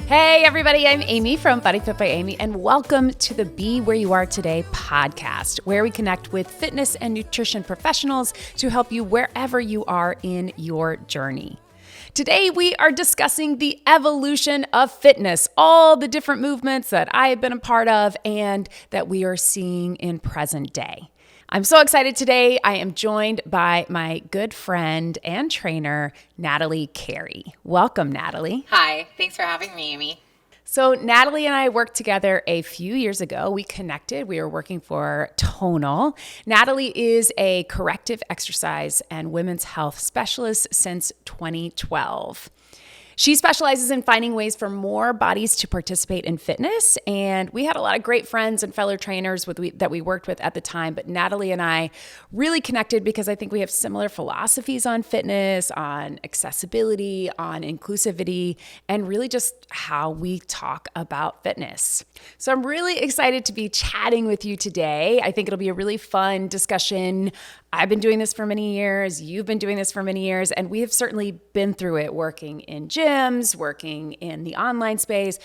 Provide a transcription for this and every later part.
Hey everybody, I'm Amy from BodyFit by Amy, and welcome to the Be Where You Are Today podcast, where we connect with fitness and nutrition professionals to help you wherever you are in your journey. Today, we are discussing the evolution of fitness, all the different movements that I have been a part of and that we are seeing in present day. I'm so excited today. I am joined by my good friend and trainer, Natalie Carey. Welcome, Natalie. Hi, thanks for having me, Amy. So Natalie and I worked together a few years ago. We connected. We were working for Tonal. Natalie is a corrective exercise and women's health specialist since 2012. She specializes in finding ways for more bodies to participate in fitness, and we had a lot of great friends and fellow trainers that we worked with at the time, but Natalie and I really connected because I think we have similar philosophies on fitness, on accessibility, on inclusivity, and really just how we talk about fitness. So I'm really excited to be chatting with you today. I think it'll be a really fun discussion. I've been doing this for many years. You've been doing this for many years, and we have certainly been through it, working in gyms, working in the online space,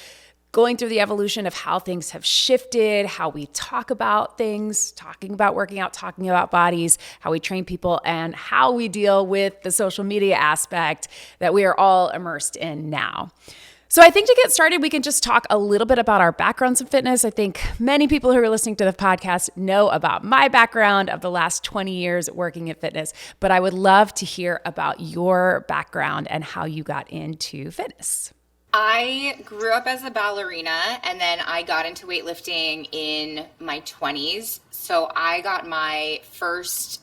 going through the evolution of how things have shifted, how we talk about things, talking about working out, talking about bodies, how we train people, and how we deal with the social media aspect that we are all immersed in now. So I think to get started, we can just talk a little bit about our backgrounds in fitness. I think many people who are listening to the podcast know about my background of the last 20 years working in fitness, but I would love to hear about your background and how you got into fitness. I grew up as a ballerina, and then I got into weightlifting in my 20s. So I got my first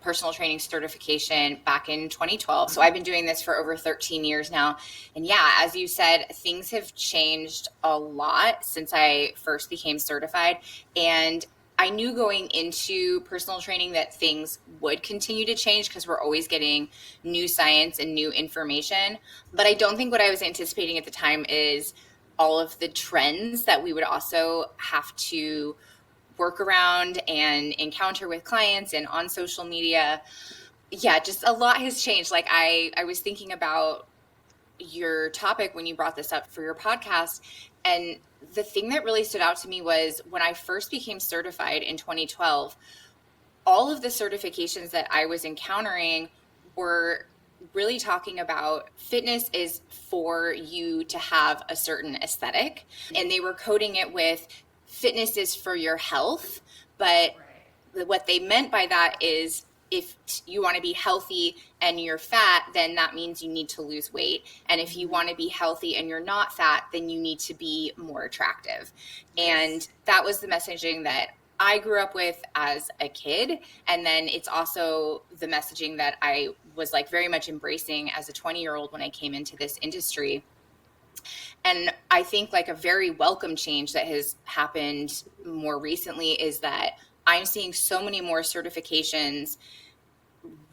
personal training certification back in 2012. So I've been doing this for over 13 years now. And yeah, as you said, things have changed a lot since I first became certified. And I knew going into personal training that things would continue to change because we're always getting new science and new information. But I don't think what I was anticipating at the time is all of the trends that we would also have to work around and encounter with clients and on social media. Yeah, just a lot has changed. Like I was thinking about your topic when you brought this up for your podcast. And the thing that really stood out to me was when I first became certified in 2012, all of the certifications that I was encountering were really talking about fitness is for you to have a certain aesthetic. And they were coding it with fitness is for your health, but what they meant by that is if you want to be healthy and you're fat, then that means you need to lose weight. And if you want to be healthy and you're not fat, then you need to be more attractive. And that was the messaging that I grew up with as a kid. And then it's also the messaging that I was like very much embracing as a 20-year-old when I came into this industry. And I think like a very welcome change that has happened more recently is that I'm seeing so many more certifications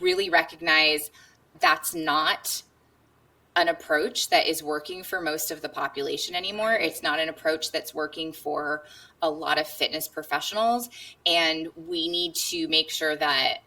really recognize that's not an approach that is working for most of the population anymore. It's not an approach that's working for a lot of fitness professionals. And we need to make sure that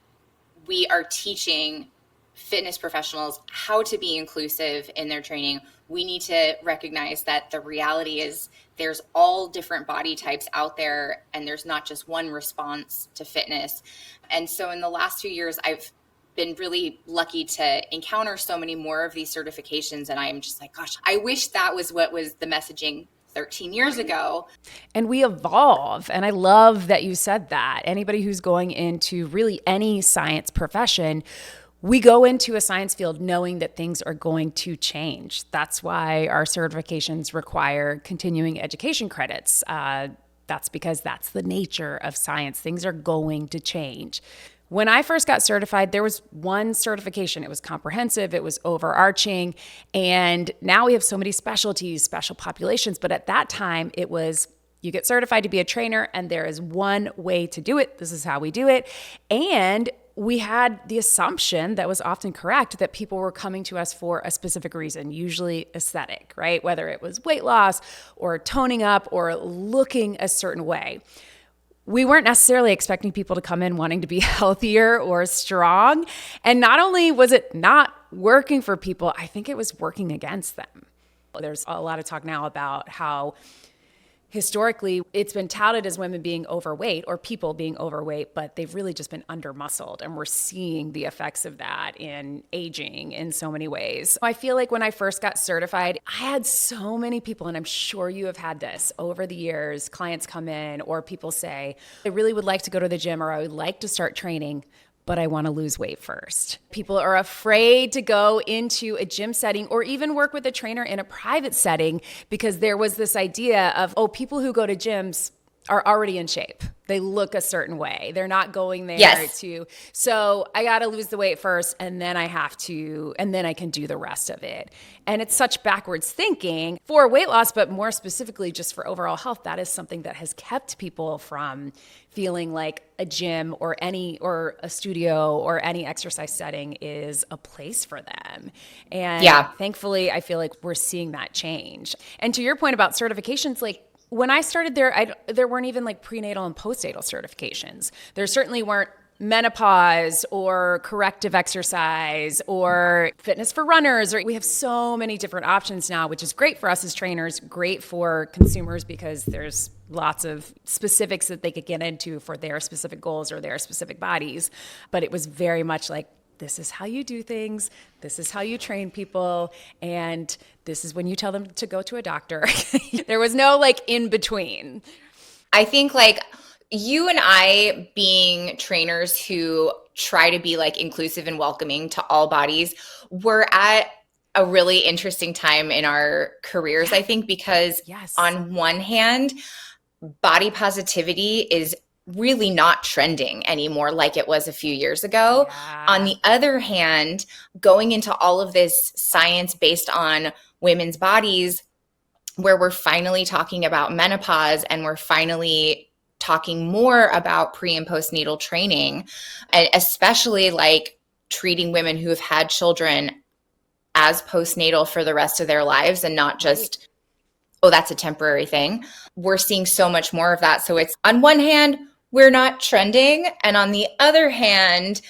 we are teaching fitness professionals how to be inclusive in their training. We need to recognize that the reality is there's all different body types out there, and there's not just one response to fitness. And so in the last few years, I've been really lucky to encounter so many more of these certifications. And I'm just like, gosh, I wish that was what was the messaging 13 years ago. And we evolve. And I love that you said that. Anybody who's going into really any science profession, we go into a science field knowing that things are going to change. That's why our certifications require continuing education credits. That's because that's the nature of science. Things are going to change. When I first got certified, there was one certification. It was comprehensive, it was overarching, and now we have so many specialties, special populations. But at that time, it was you get certified to be a trainer, and there is one way to do it. This is how we do it. And we had the assumption that was often correct that people were coming to us for a specific reason, usually aesthetic, right? Whether it was weight loss or toning up or looking a certain way. We weren't necessarily expecting people to come in wanting to be healthier or strong. And not only was it not working for people, I think it was working against them. There's a lot of talk now about how historically it's been touted as women being overweight or people being overweight, but they've really just been under muscled. And we're seeing the effects of that in aging in so many ways. I feel like when I first got certified, I had so many people, and I'm sure you have had this over the years, clients come in or people say, I really would like to go to the gym or I would like to start training, but I want to lose weight first. People are afraid to go into a gym setting or even work with a trainer in a private setting because there was this idea of, oh, people who go to gyms are already in shape. They look a certain way. They're not going there so I got to lose the weight first and then I can do the rest of it. And it's such backwards thinking for weight loss, but more specifically just for overall health. That is something that has kept people from feeling like a gym or a studio or any exercise setting is a place for them. And thankfully, I feel like we're seeing that change. And to your point about certifications, like, when I started there weren't even like prenatal and postnatal certifications. There certainly weren't menopause or corrective exercise or fitness for runners. We have so many different options now, which is great for us as trainers, great for consumers because there's lots of specifics that they could get into for their specific goals or their specific bodies. But it was very much like, this is how you do things. This is how you train people. And this is when you tell them to go to a doctor. There was no like in between. I think like you and I being trainers who try to be like inclusive and welcoming to all bodies, we're at a really interesting time in our careers, I think, because on one hand, body positivity is really not trending anymore like it was a few years ago. Yeah. On the other hand, going into all of this science based on women's bodies, where we're finally talking about menopause and we're finally talking more about pre and postnatal training, and especially like treating women who have had children as postnatal for the rest of their lives and not just, oh, that's a temporary thing. We're seeing so much more of that. So it's on one hand, we're not trending. And on the other hand,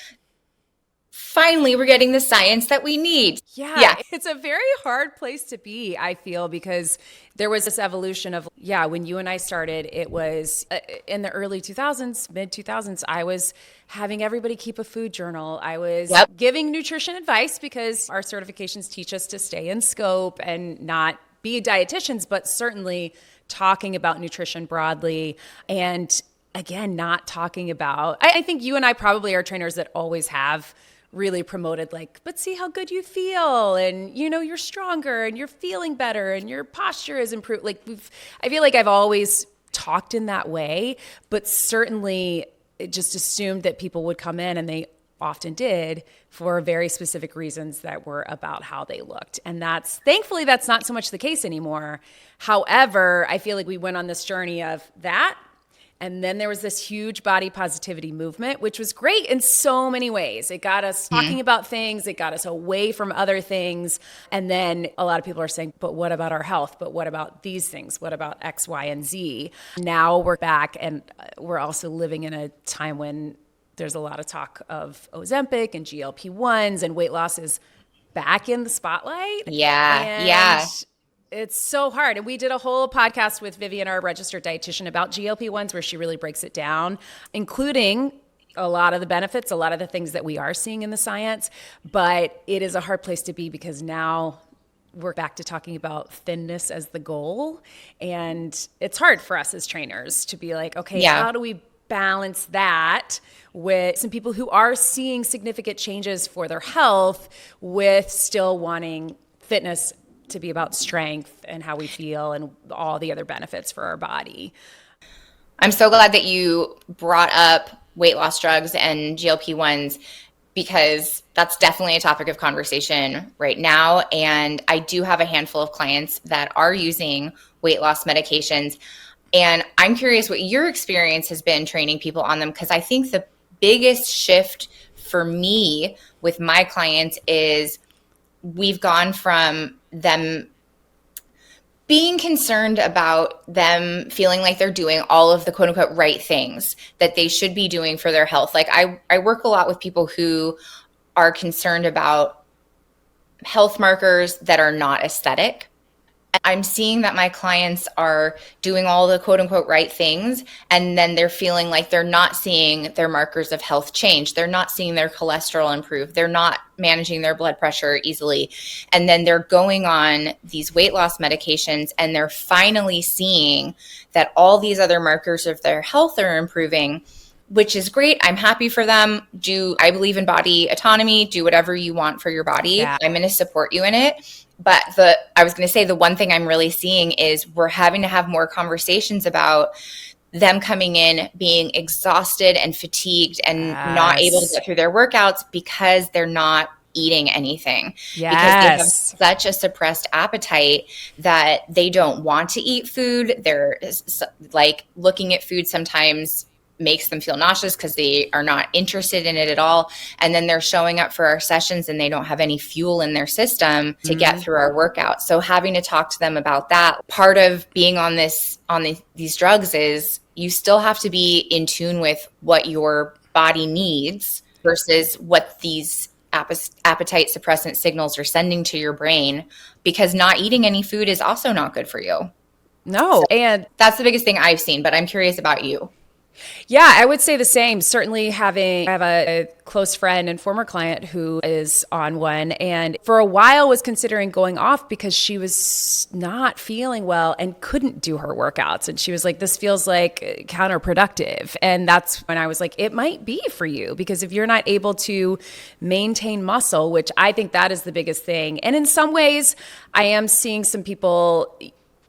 finally, we're getting the science that we need. Yeah. It's a very hard place to be, I feel, because there was this evolution of, when you and I started, it was in the early 2000s, mid 2000s, I was having everybody keep a food journal. I was giving nutrition advice because our certifications teach us to stay in scope and not be dietitians, but certainly talking about nutrition broadly. And again, not talking about, I think you and I probably are trainers that always have really promoted like, but see how good you feel. And, you're stronger and you're feeling better and your posture is improved. Like I feel like I've always talked in that way, but certainly just assumed that people would come in, and they often did, for very specific reasons that were about how they looked. And thankfully that's not so much the case anymore. However, I feel like we went on this journey of that. And then there was this huge body positivity movement, which was great in so many ways. It got us talking about things. It got us away from other things. And then a lot of people are saying, but what about our health? But what about these things? What about X, Y, and Z? Now we're back, and we're also living in a time when there's a lot of talk of Ozempic and GLP-1s, and weight loss is back in the spotlight. Yeah. It's so hard. And we did a whole podcast with Vivian, our registered dietitian, about GLP-1s, where she really breaks it down, including a lot of the benefits, a lot of the things that we are seeing in the science. But it is a hard place to be because now we're back to talking about thinness as the goal. And it's hard for us as trainers to be like, okay, how do we balance that with some people who are seeing significant changes for their health with still wanting fitness to be about strength and how we feel and all the other benefits for our body. I'm so glad that you brought up weight loss drugs and GLP-1s, because that's definitely a topic of conversation right now. And I do have a handful of clients that are using weight loss medications. And I'm curious what your experience has been training people on them, because I think the biggest shift for me with my clients is we've gone from them being concerned about them feeling like they're doing all of the quote unquote right things that they should be doing for their health. Like I work a lot with people who are concerned about health markers that are not aesthetic. I'm seeing that my clients are doing all the quote unquote right things, and then they're feeling like they're not seeing their markers of health change. They're not seeing their cholesterol improve. They're not managing their blood pressure easily. And then they're going on these weight loss medications, and they're finally seeing that all these other markers of their health are improving, which is great. I'm happy for them. I believe in body autonomy. Do whatever you want for your body. Yeah. I'm going to support you in it. But I was going to say, the one thing I'm really seeing is we're having to have more conversations about them coming in being exhausted and fatigued and not able to Yes. get through their workouts because they're not eating anything, because they have Yes. such a suppressed appetite that they don't want to eat food. They're like, looking at food sometimes makes them feel nauseous because they are not interested in it at all. And then they're showing up for our sessions and they don't have any fuel in their system to get through our workout. So having to talk to them about that, part of being on these drugs is you still have to be in tune with what your body needs versus what these appetite suppressant signals are sending to your brain, because not eating any food is also not good for you. No. So And that's the biggest thing I've seen, but I'm curious about you. yeah, I would say the same. Certainly I have a close friend and former client who is on one, and for a while was considering going off because she was not feeling well and couldn't do her workouts. And she was like, this feels like counterproductive. And that's when I was like, it might be for you, because if you're not able to maintain muscle, which I think that is the biggest thing. And in some ways, I am seeing some people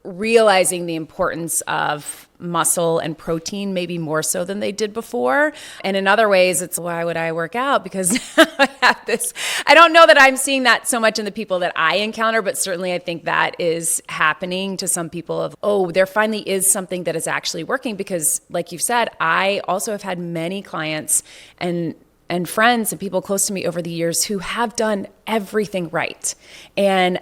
realizing the importance of muscle and protein maybe more so than they did before. And in other ways, it's why would I work out? Because I have this. I don't know that I'm seeing that so much in the people that I encounter, but certainly I think that is happening to some people of, oh, there finally is something that is actually working. Because like you've said, I also have had many clients and friends and people close to me over the years who have done everything right and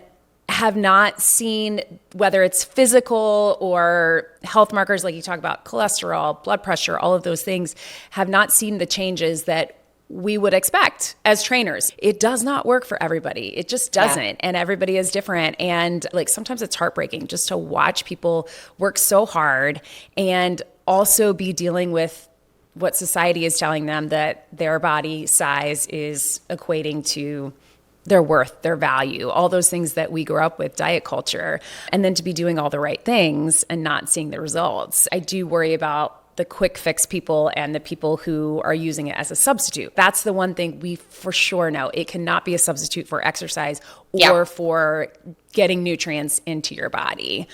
have not seen, whether it's physical or health markers, like you talk about cholesterol, blood pressure, all of those things, have not seen the changes that we would expect as trainers. It does not work for everybody. It just doesn't. Yeah. And everybody is different. And like sometimes it's heartbreaking just to watch people work so hard and also be dealing with what society is telling them that their body size is equating to their worth, their value, all those things that we grew up with, diet culture, and then to be doing all the right things and not seeing the results. I do worry about the quick fix people and the people who are using it as a substitute. That's the one thing we for sure know. It cannot be a substitute for exercise or for getting nutrients into your body.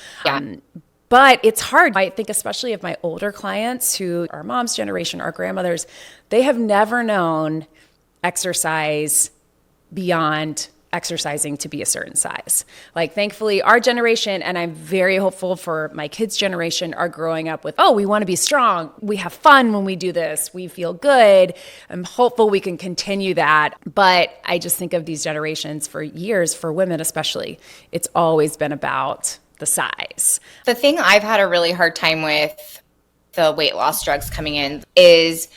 But it's hard. I think especially of my older clients who are mom's generation, our grandmothers, they have never known exercise beyond exercising to be a certain size. Like thankfully our generation, and I'm very hopeful for my kids' generation, are growing up with, oh, we want to be strong. We have fun when we do this. We feel good. I'm hopeful we can continue that. But I just think of these generations for years, for women especially, it's always been about the size. The thing I've had a really hard time with the weight loss drugs coming in is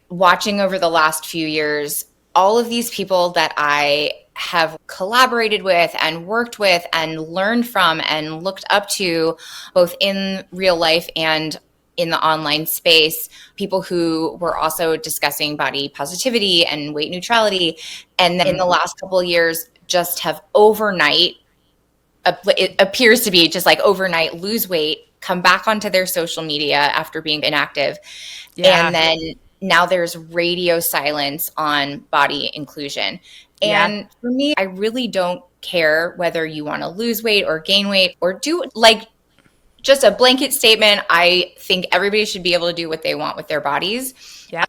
watching over the last few years all of these people that I have collaborated with and worked with and learned from and looked up to, both in real life and in the online space, people who were also discussing body positivity and weight neutrality. And then in the last couple of years, just have overnight, it appears to be just like overnight, lose weight, come back onto their social media after being inactive. And then now there's radio silence on body inclusion. And for me, I really don't care whether you want to lose weight or gain weight or do like just a blanket statement. I think everybody should be able to do what they want with their bodies.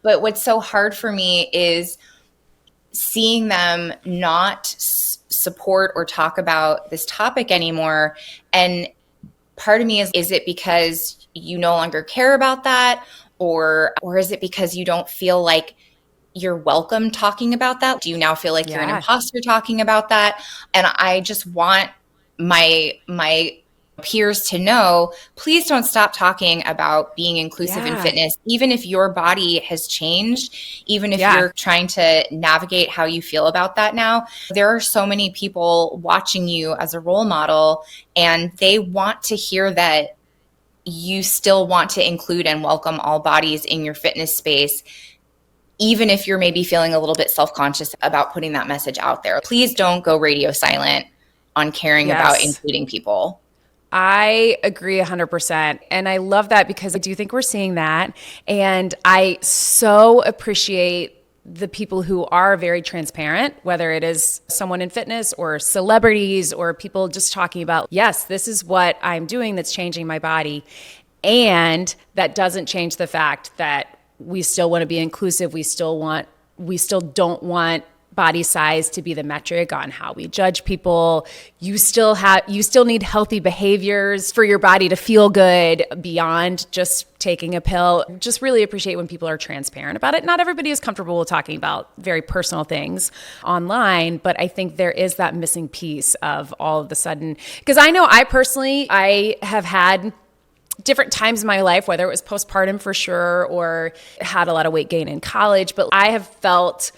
But what's so hard for me is seeing them not support or talk about this topic anymore. And part of me is it because you no longer care about that? Or is it because you don't feel like you're welcome talking about that? Do you now feel like you're an imposter talking about that? And I just want my peers to know, please don't stop talking about being inclusive in fitness, even if your body has changed, even if you're trying to navigate how you feel about that now. There are so many people watching you as a role model, and they want to hear that you still want to include and welcome all bodies in your fitness space, even if you're maybe feeling a little bit self-conscious about putting that message out there. Please don't go radio silent on caring about including people. I agree 100%. And I love that because I do think we're seeing that. And I so appreciate the people who are very transparent, whether it is someone in fitness or celebrities or people just talking about, yes, this is what I'm doing that's changing my body. And that doesn't change the fact that we still want to be inclusive. We still don't want body size to be the metric on how we judge people. You still need healthy behaviors for your body to feel good beyond just taking a pill. Just really appreciate when people are transparent about it. Not everybody is comfortable with talking about very personal things online, but I think there is that missing piece of all of the sudden, because I know I have had different times in my life, whether it was postpartum for sure, or had a lot of weight gain in college, but I have felt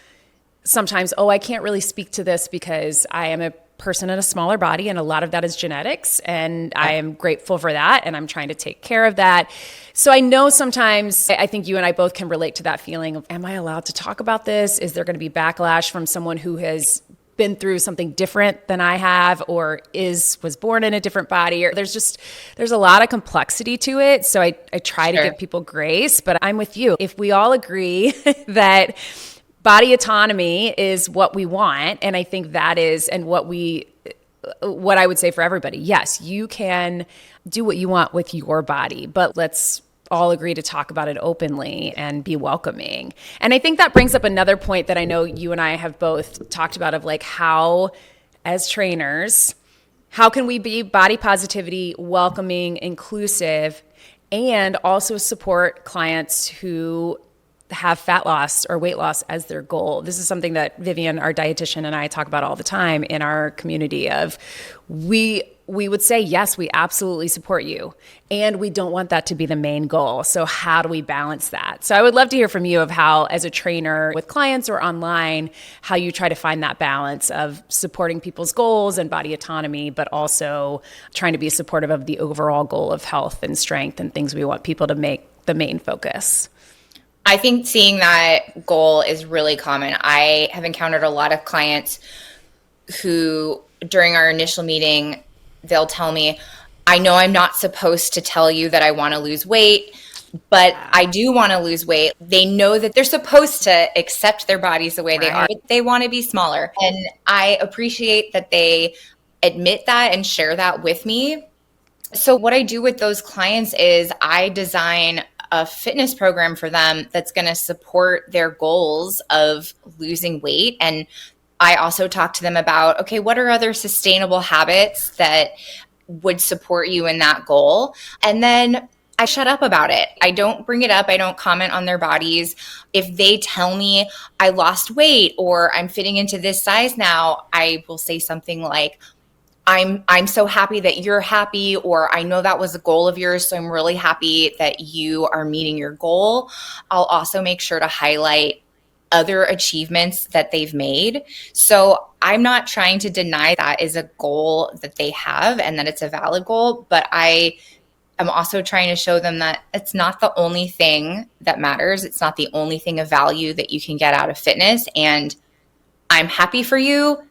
sometimes, I can't really speak to this because I am a person in a smaller body, and a lot of that is genetics, and I am grateful for that, and I'm trying to take care of that. So I know sometimes, I think you and I both can relate to that feeling of, am I allowed to talk about this? Is there going to be backlash from someone who has been through something different than I have, or was born in a different body? Or there's a lot of complexity to it. So I try to give people grace, but I'm with you. If we all agree that body autonomy is what we want, and I think that is, and what I would say for everybody, yes, you can do what you want with your body, but let's all agree to talk about it openly and be welcoming. And I think that brings up another point that I know you and I have both talked about, of like, how, as trainers, how can we be body positivity, welcoming, inclusive, and also support clients who have fat loss or weight loss as their goal. This is something that Vivian, our dietitian, and I talk about all the time in our community of, we would say, yes, we absolutely support you, and we don't want that to be the main goal. So how do we balance that? So I would love to hear from you of how, as a trainer with clients or online, how you try to find that balance of supporting people's goals and body autonomy, but also trying to be supportive of the overall goal of health and strength and things we want people to make the main focus. I think seeing that goal is really common. I have encountered a lot of clients who, during our initial meeting, they'll tell me, I know I'm not supposed to tell you that I want to lose weight, but I do want to lose weight. They know that they're supposed to accept their bodies the way they are, but they want to be smaller. And I appreciate that they admit that and share that with me. So what I do with those clients is I design a fitness program for them that's going to support their goals of losing weight. And I also talk to them about, okay, what are other sustainable habits that would support you in that goal? And then I shut up about it. I don't bring it up. I don't comment on their bodies. If they tell me I lost weight or I'm fitting into this size now, I will say something like, I'm so happy that you're happy, or I know that was a goal of yours, so I'm really happy that you are meeting your goal. I'll also make sure to highlight other achievements that they've made. So I'm not trying to deny that is a goal that they have and that it's a valid goal, but I am also trying to show them that it's not the only thing that matters. It's not the only thing of value that you can get out of fitness. And I'm happy for you.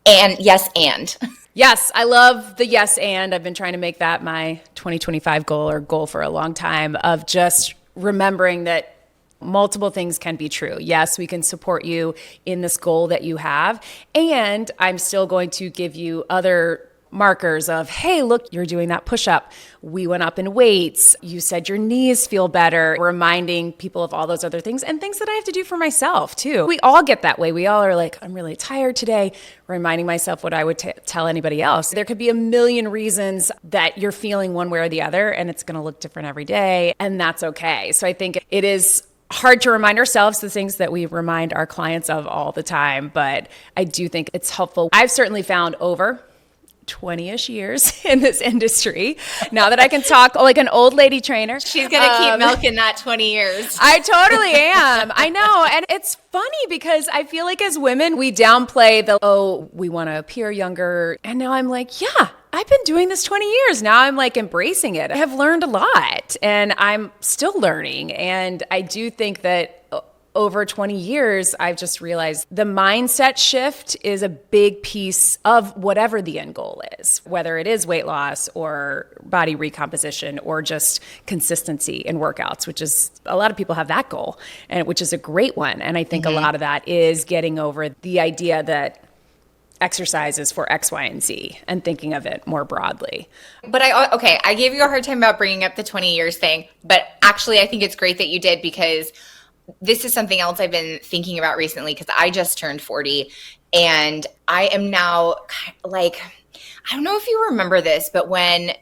And yes, and. Yes, I love the yes and. I've been trying to make that my 2025 goal for a long time, of just remembering that multiple things can be true. Yes, we can support you in this goal that you have, and I'm still going to give you other markers of, hey, look, you're doing that push-up. We went up in weights. You said your knees feel better. Reminding people of all those other things and things that I have to do for myself too. We all get that way. We all are like, I'm really tired today. Reminding myself what I would tell anybody else. There could be a million reasons that you're feeling one way or the other, and it's going to look different every day, and that's okay. So I think it is hard to remind ourselves the things that we remind our clients of all the time, but I do think it's helpful. I've certainly found over 20-ish years in this industry. Now that I can talk like an old lady trainer. She's going to keep milking that 20 years. I totally am. I know. And it's funny because I feel like as women, we downplay we want to appear younger. And now I'm like, yeah, I've been doing this 20 years. Now I'm like embracing it. I have learned a lot and I'm still learning. And I do think that over 20 years, I've just realized the mindset shift is a big piece of whatever the end goal is, whether it is weight loss or body recomposition or just consistency in workouts, which is a lot of people have that goal, and which is a great one. And I think a lot of that is getting over the idea that exercise is for X, Y, and Z and thinking of it more broadly. But I gave you a hard time about bringing up the 20 years thing, but actually I think it's great that you did because this is something else I've been thinking about recently because I just turned 40 and I am now like, I don't know if you remember this, but when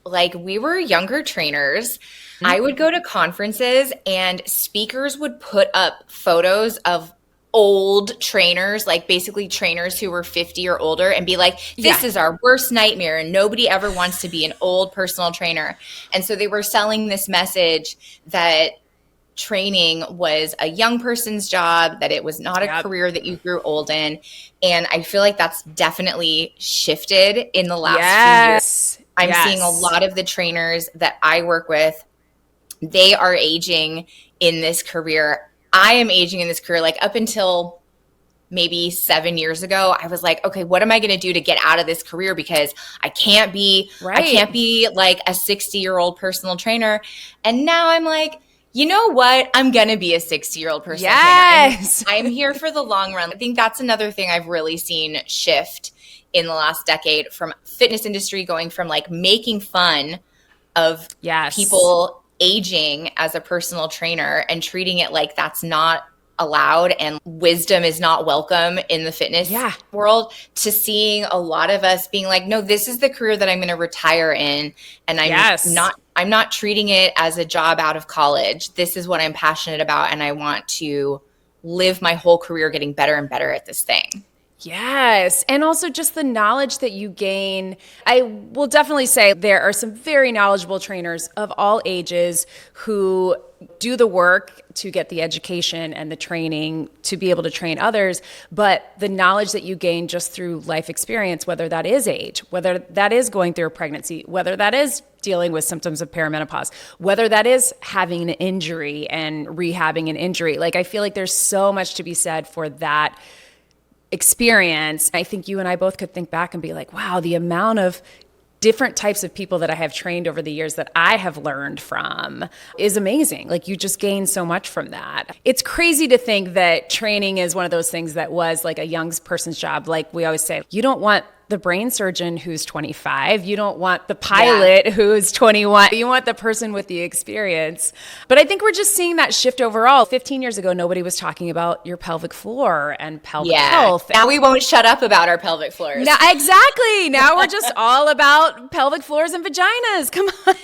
like we were younger trainers, I would go to conferences and speakers would put up photos of old trainers, like basically trainers who were 50 or older and be like, this is our worst nightmare and nobody ever wants to be an old personal trainer. And so they were selling this message that training was a young person's job, that it was not a career that you grew old in. And I feel like that's definitely shifted in the last few years. I'm seeing a lot of the trainers that I work with, they are aging in this career. I am aging in this career. Like up until maybe 7 years ago, I was like, okay, what am I going to do to get out of this career? Because I can't be like a 60-year-old personal trainer. And now I'm like, you know what? I'm going to be a 60-year-old personal trainer. I'm here for the long run. I think that's another thing I've really seen shift in the last decade from fitness industry, going from like making fun of people aging as a personal trainer and treating it like that's not allowed and wisdom is not welcome in the fitness world, to seeing a lot of us being like, no, this is the career that I'm going to retire in. And I'm not treating it as a job out of college. This is what I'm passionate about. And I want to live my whole career getting better and better at this thing. Yes. And also just the knowledge that you gain. I will definitely say there are some very knowledgeable trainers of all ages who do the work to get the education and the training to be able to train others. But the knowledge that you gain just through life experience, whether that is age, whether that is going through a pregnancy, whether that is dealing with symptoms of perimenopause, whether that is having an injury and rehabbing an injury. Like, I feel like there's so much to be said for that experience. I think you and I both could think back and be like, wow, the amount of different types of people that I have trained over the years that I have learned from is amazing. Like, you just gain so much from that. It's crazy to think that training is one of those things that was like a young person's job. Like we always say, you don't want the brain surgeon who's 25. You don't want the pilot who's 21. You want the person with the experience. But I think we're just seeing that shift overall. 15 years ago, nobody was talking about your pelvic floor and pelvic health. Now we won't shut up about our pelvic floors. Now, exactly. Now we're just all about pelvic floors and vaginas. Come on.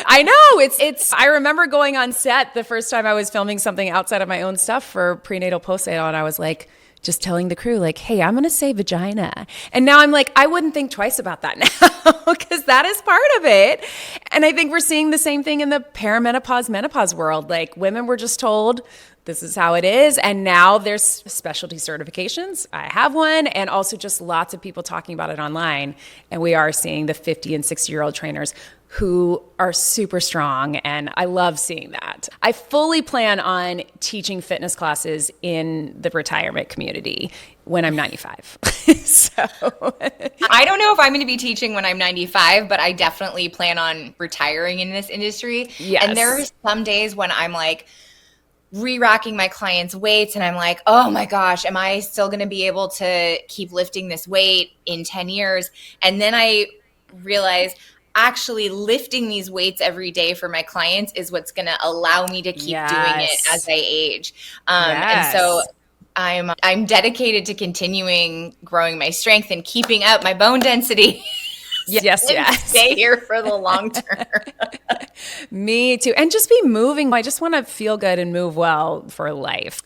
I know. It's. I remember going on set the first time I was filming something outside of my own stuff for prenatal, postnatal, and I was like, just telling the crew, like, hey, I'm going to say vagina. And now I'm like, I wouldn't think twice about that now because that is part of it. And I think we're seeing the same thing in the perimenopause, menopause world. Like, women were just told this is how it is. And now there's specialty certifications. I have one. And also just lots of people talking about it online. And we are seeing the 50 and 60-year-old trainers who are super strong, and I love seeing that. I fully plan on teaching fitness classes in the retirement community when I'm 95. So I don't know if I'm going to be teaching when I'm 95, but I definitely plan on retiring in this industry. Yes. And there are some days when I'm like re-racking my clients' weights and I'm like, oh my gosh, am I still going to be able to keep lifting this weight in 10 years? And then I realize actually lifting these weights every day for my clients is what's going to allow me to keep doing it as I age. And so I'm dedicated to continuing growing my strength and keeping up my bone density. Yes. Stay here for the long term. Me too. And just be moving. I just want to feel good and move well for life.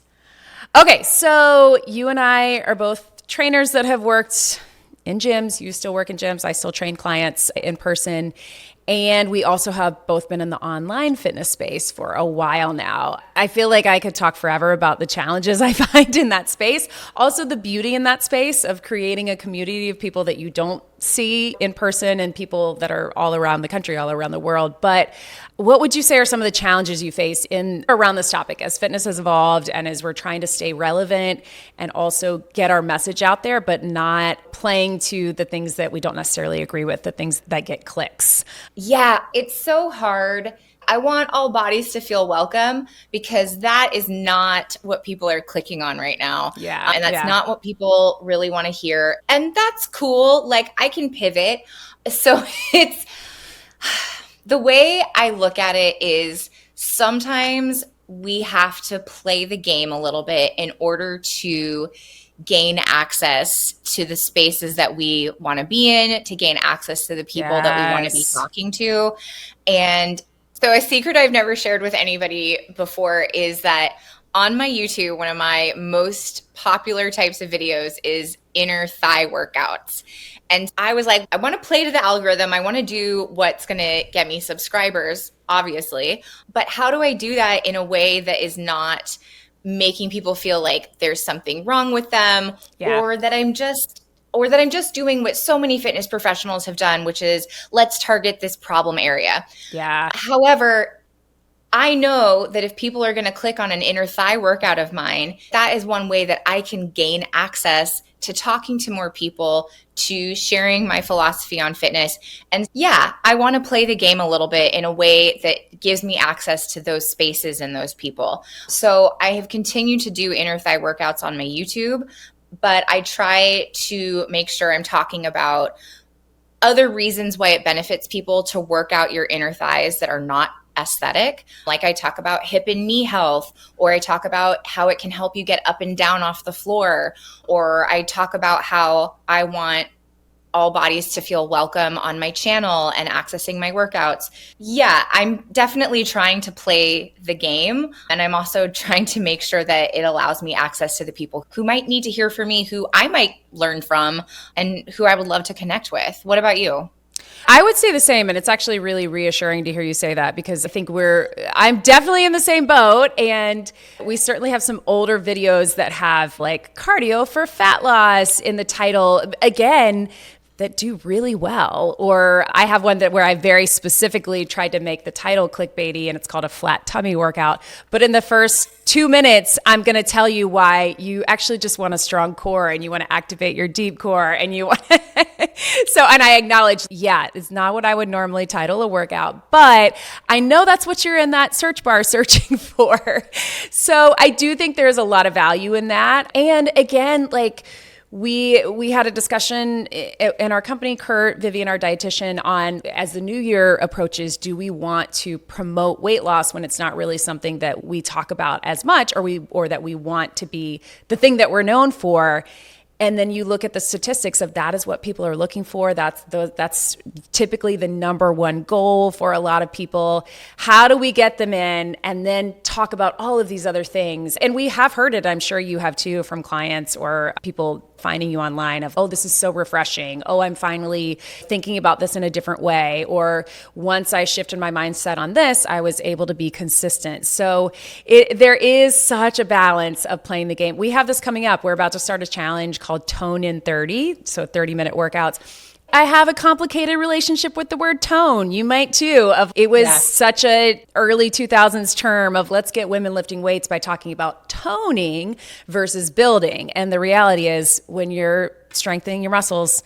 Okay, so you and I are both trainers that have worked in gyms. You still work in gyms. I still train clients in person. And we also have both been in the online fitness space for a while now. I feel like I could talk forever about the challenges I find in that space. Also the beauty in that space of creating a community of people that you don't see in person and people that are all around the country, all around the world. But what would you say are some of the challenges you face in around this topic as fitness has evolved and as we're trying to stay relevant and also get our message out there, but not playing to the things that we don't necessarily agree with, the things that get clicks? Yeah, it's so hard. I want all bodies to feel welcome because that is not what people are clicking on right now. Yeah. And that's not what people really want to hear. And that's cool. Like I can pivot. So it's the way I look at it is sometimes we have to play the game a little bit in order to gain access to the spaces that we want to be in, to gain access to the people that we want to be talking to. And so a secret I've never shared with anybody before is that on my YouTube, one of my most popular types of videos is inner thigh workouts. And I was like, I want to play to the algorithm. I want to do what's going to get me subscribers, obviously. But how do I do that in a way that is not making people feel like there's something wrong with them or that I'm just doing what so many fitness professionals have done, which is let's target this problem area. Yeah. However, I know that if people are going to click on an inner thigh workout of mine, that is one way that I can gain access to talking to more people, to sharing my philosophy on fitness. And yeah, I want to play the game a little bit in a way that gives me access to those spaces and those people. So I have continued to do inner thigh workouts on my YouTube, but I try to make sure I'm talking about other reasons why it benefits people to work out your inner thighs that are not aesthetic. Like I talk about hip and knee health, or I talk about how it can help you get up and down off the floor, or I talk about how I want all bodies to feel welcome on my channel and accessing my workouts. Yeah, I'm definitely trying to play the game. And I'm also trying to make sure that it allows me access to the people who might need to hear from me, who I might learn from, and who I would love to connect with. What about you? I would say the same. And it's actually really reassuring to hear you say that, because I think I'm definitely in the same boat. And we certainly have some older videos that have like cardio for fat loss in the title. Again, that do really well. Or I have one where I very specifically tried to make the title clickbaity, and it's called a flat tummy workout. But in the first 2 minutes, I'm going to tell you why you actually just want a strong core and you want to activate your deep core and you want and I acknowledge, it's not what I would normally title a workout, but I know that's what you're in that search bar searching for. So I do think there's a lot of value in that. And again, like, we had a discussion in our company, Kurt, Vivian, our dietitian, on as the new year approaches, do we want to promote weight loss when it's not really something that we talk about as much, or that we want to be the thing that we're known for? And then you look at the statistics of that is what people are looking for. That's typically the number one goal for a lot of people. How do we get them in and then talk about all of these other things? And we have heard it, I'm sure you have too, from clients or people finding you online of, oh, this is so refreshing. Oh, I'm finally thinking about this in a different way. Or once I shifted my mindset on this, I was able to be consistent. So there is such a balance of playing the game. We have this coming up. We're about to start a challenge called Tone in 30, so 30-minute workouts. I have a complicated relationship with the word tone. You might too. It was such a early 2000s term of let's get women lifting weights by talking about toning versus building. And the reality is when you're strengthening your muscles,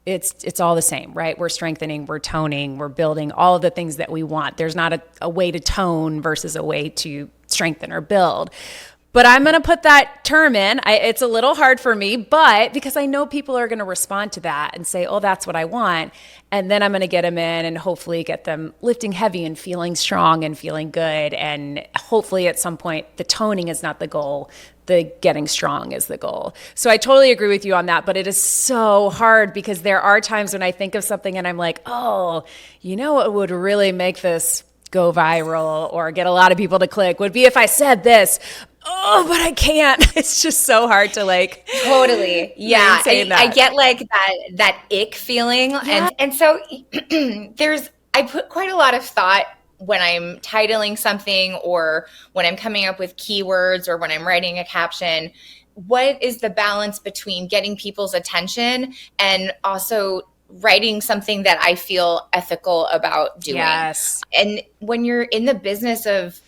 it's all the same, right? We're strengthening, we're toning, we're building all of the things that we want. There's not a way to tone versus a way to strengthen or build. But I'm going to put that term in. It's a little hard for me, but because I know people are going to respond to that and say, oh, that's what I want. And then I'm going to get them in and hopefully get them lifting heavy and feeling strong and feeling good. And hopefully at some point, the toning is not the goal. The getting strong is the goal. So I totally agree with you on that, but it is so hard because there are times when I think of something and I'm like, oh, you know what would really make this go viral or get a lot of people to click would be if I said this. oh, but I can't. It's just so hard to like Totally. Yeah. maintain that. I get like that ick feeling. Yeah. And so I put quite a lot of thought when I'm titling something or when I'm coming up with keywords or when I'm writing a caption. What is the balance between getting people's attention and also writing something that I feel ethical about doing? Yes. And when you're in the business of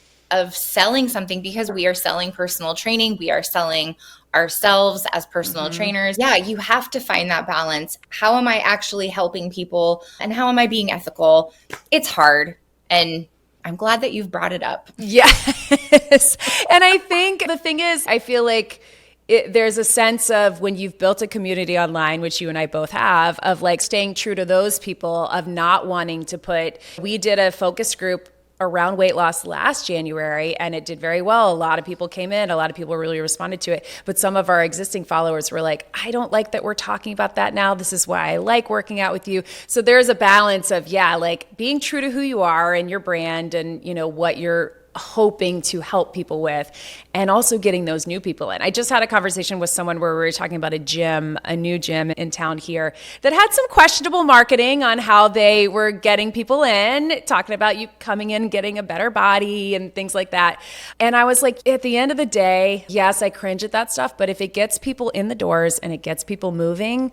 selling something, because we are selling personal training, we are selling ourselves as personal trainers. Yeah, you have to find that balance. How am I actually helping people and how am I being ethical? It's hard. And I'm glad that you've brought it up. Yes. And I think the thing is, I feel like there's a sense of when you've built a community online, which you and I both have, of like staying true to those people, of not wanting to we did a focus group around weight loss last January and it did very well. A lot of people came in, a lot of people really responded to it. But some of our existing followers were like, I don't like that we're talking about that now. This is why I like working out with you. So there's a balance of, like being true to who you are and your brand and, what you're hoping to help people with, and also getting those new people in. I just had a conversation with someone where we were talking about a new gym in town here that had some questionable marketing on how they were getting people in, talking about you coming in, getting a better body and things like that. And I was like, at the end of the day, yes, I cringe at that stuff, but if it gets people in the doors and it gets people moving,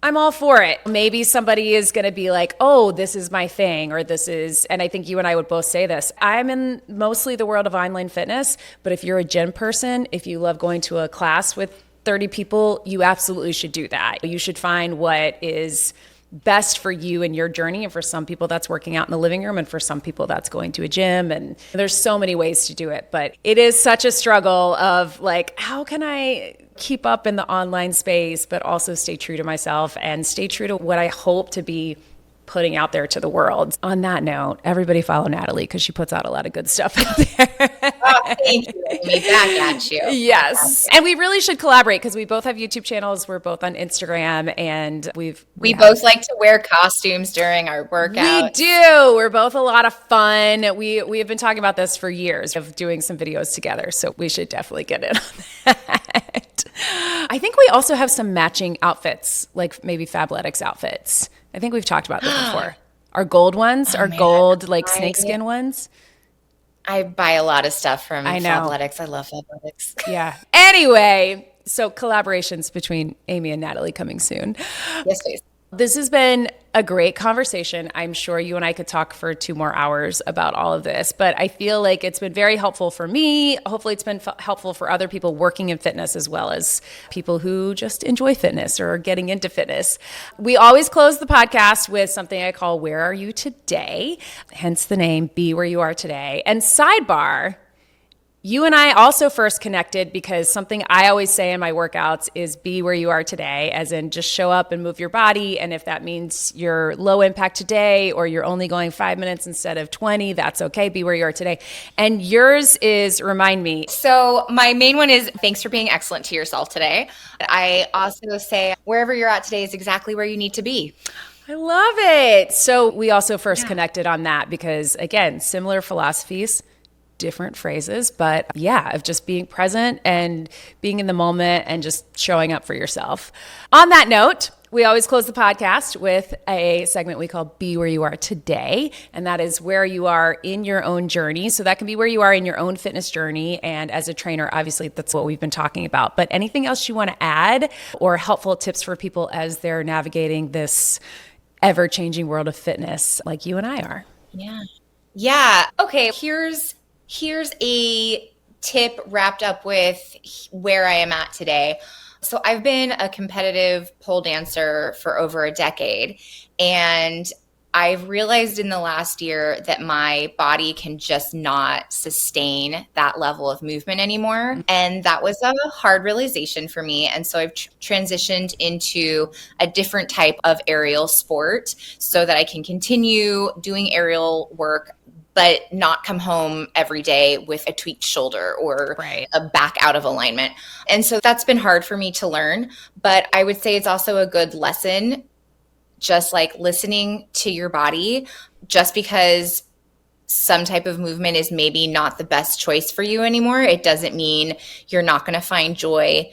I'm all for it. Maybe somebody is going to be like, oh, this is my thing, or and I think you and I would both say this. I'm in mostly the world of online fitness, but if you're a gym person, if you love going to a class with 30 people, you absolutely should do that. You should find what is best for you and your journey. And for some people, that's working out in the living room. And for some people, that's going to a gym. And there's so many ways to do it. But it is such a struggle of like, how can I keep up in the online space, but also stay true to myself and stay true to what I hope to be putting out there to the world. On that note, everybody follow Natalie because she puts out a lot of good stuff out there. Oh, thank you, Amy. Back at you. Yes. And we really should collaborate because we both have YouTube channels. We're both on Instagram and we both like to wear costumes during our workouts. We do. We're both a lot of fun. We have been talking about this for years of doing some videos together. So we should definitely get in on that. I think we also have some matching outfits, like maybe Fabletics outfits. I think we've talked about this before. Our gold ones, gold like snakeskin ones. I buy a lot of stuff from I know. Fabletics. I love Fabletics. Yeah. Anyway, so collaborations between Amy and Natalie coming soon. Yes, please. This has been a great conversation. I'm sure you and I could talk for 2 more hours about all of this, but I feel like it's been very helpful for me. Hopefully it's been helpful for other people working in fitness as well as people who just enjoy fitness or are getting into fitness. We always close the podcast with something I call Where Are You Today? Hence the name Be Where You Are Today. And sidebar, you and I also first connected because something I always say in my workouts is be where you are today, as in just show up and move your body. And if that means you're low impact today or you're only going 5 minutes instead of 20, that's okay. Be where you are today. And yours is remind me. So my main one is thanks for being excellent to yourself today. I also say wherever you're at today is exactly where you need to be. I love it. So we also first connected on that because, again, similar philosophies, different phrases, but of just being present and being in the moment and just showing up for yourself. On that note, we always close the podcast with a segment we call Be Where You Are Today, and that is where you are in your own journey. So that can be where you are in your own fitness journey, and as a trainer, obviously that's what we've been talking about. But anything else you want to add or helpful tips for people as they're navigating this ever-changing world of fitness like you and I are? Yeah. Okay, here's a tip wrapped up with where I am at today. So I've been a competitive pole dancer for over a decade, and I've realized in the last year that my body can just not sustain that level of movement anymore. And that was a hard realization for me. And so I've transitioned into a different type of aerial sport so that I can continue doing aerial work but not come home every day with a tweaked shoulder or a back out of alignment. And so that's been hard for me to learn, but I would say it's also a good lesson, just like listening to your body, just because some type of movement is maybe not the best choice for you anymore, it doesn't mean you're not going to find joy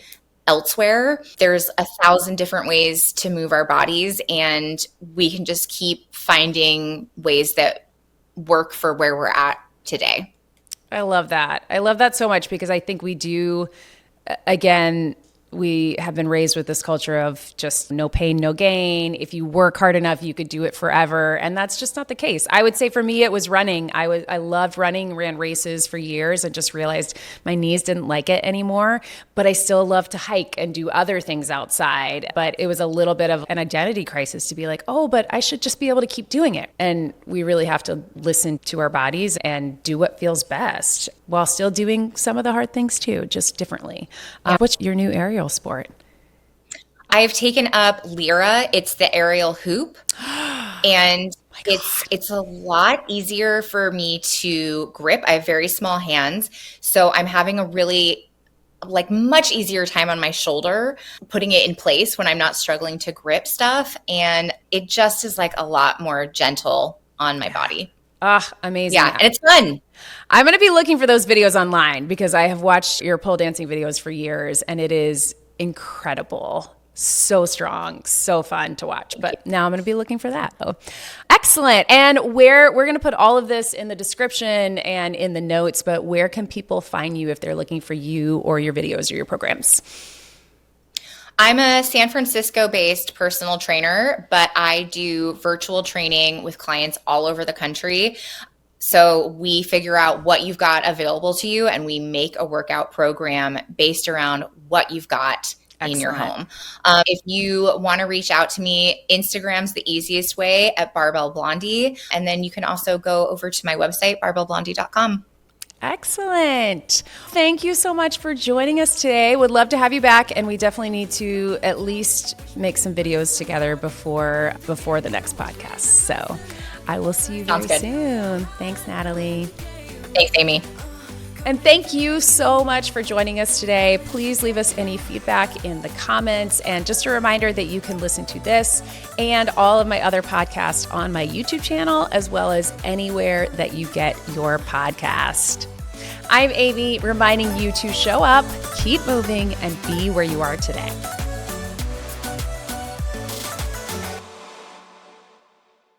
elsewhere. There's 1,000 different ways to move our bodies, and we can just keep finding ways that work for where we're at today. I love that. I love that so much because I think we do, again, we have been raised with this culture of just no pain, no gain. If you work hard enough, you could do it forever. And that's just not the case. I would say for me, it was running. I loved running, ran races for years and just realized my knees didn't like it anymore. But I still love to hike and do other things outside. But it was a little bit of an identity crisis to be like, oh, but I should just be able to keep doing it. And we really have to listen to our bodies and do what feels best while still doing some of the hard things too, just differently. What's your new aerial sport? I have taken up Lyra. It's the aerial hoop. And it's a lot easier for me to grip. I have very small hands. So I'm having a really much easier time on my shoulder, putting it in place when I'm not struggling to grip stuff. And it just is a lot more gentle on my body. Amazing. Yeah, and it's fun. I'm going to be looking for those videos online because I have watched your pole dancing videos for years and it is incredible. So strong, so fun to watch. But now I'm going to be looking for that. Oh, excellent. And we're going to put all of this in the description and in the notes, but where can people find you if they're looking for you or your videos or your programs? I'm a San Francisco-based personal trainer, but I do virtual training with clients all over the country. So we figure out what you've got available to you, and we make a workout program based around what you've got in your home. If you want to reach out to me, Instagram's the easiest way at Barbell Blondie. And then you can also go over to my website, barbellblondie.com. Excellent. Thank you so much for joining us today. Would love to have you back, and we definitely need to at least make some videos together before the next podcast. So I will see you very soon. Thanks, Natalie. Thanks, Amy. And thank you so much for joining us today. Please leave us any feedback in the comments. And just a reminder that you can listen to this and all of my other podcasts on my YouTube channel, as well as anywhere that you get your podcast. I'm Amy, reminding you to show up, keep moving, and be where you are today.